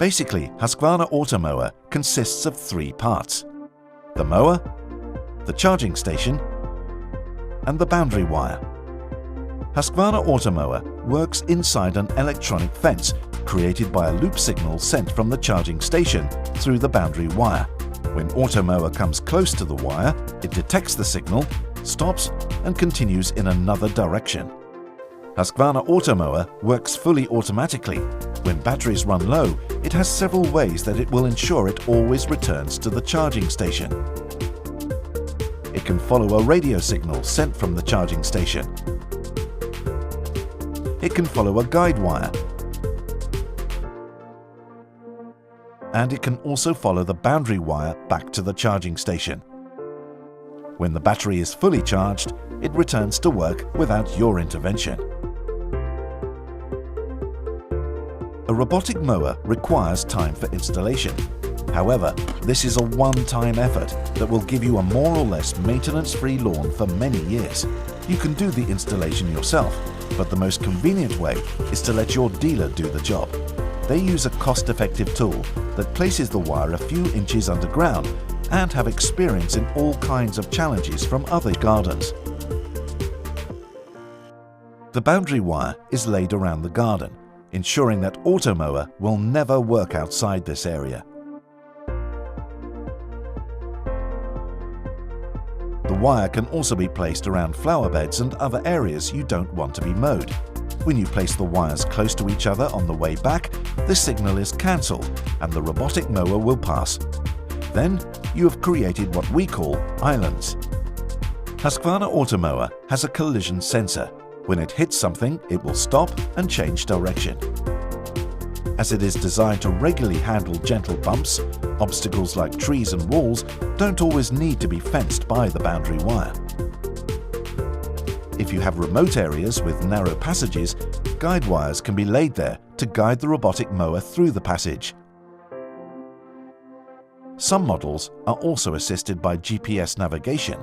Basically, Husqvarna Automower consists of three parts: the mower, the charging station, and the boundary wire. Husqvarna Automower works inside an electronic fence created by a loop signal sent from the charging station through the boundary wire. When Automower comes close to the wire, it detects the signal, stops, and continues in another direction. Husqvarna Automower works fully automatically. When batteries run low, it has several ways that it will ensure it always returns to the charging station. It can follow a radio signal sent from the charging station. It can follow a guide wire. And it can also follow the boundary wire back to the charging station. When the battery is fully charged, it returns to work without your intervention. A robotic mower requires time for installation. However, this is a one-time effort that will give you a more or less maintenance-free lawn for many years. You can do the installation yourself, but the most convenient way is to let your dealer do the job. They use a cost-effective tool that places the wire a few inches underground and have experience in all kinds of challenges from other gardens. The boundary wire is laid around the garden, ensuring that Automower will never work outside this area. The wire can also be placed around flower beds and other areas you don't want to be mowed. When you place the wires close to each other on the way back, the signal is cancelled and the robotic mower will pass. Then you have created what we call islands. Husqvarna Automower has a collision sensor. When it hits something, it will stop and change direction. As it is designed to regularly handle gentle bumps, obstacles like trees and walls don't always need to be fenced by the boundary wire. If you have remote areas with narrow passages, guide wires can be laid there to guide the robotic mower through the passage. Some models are also assisted by GPS navigation.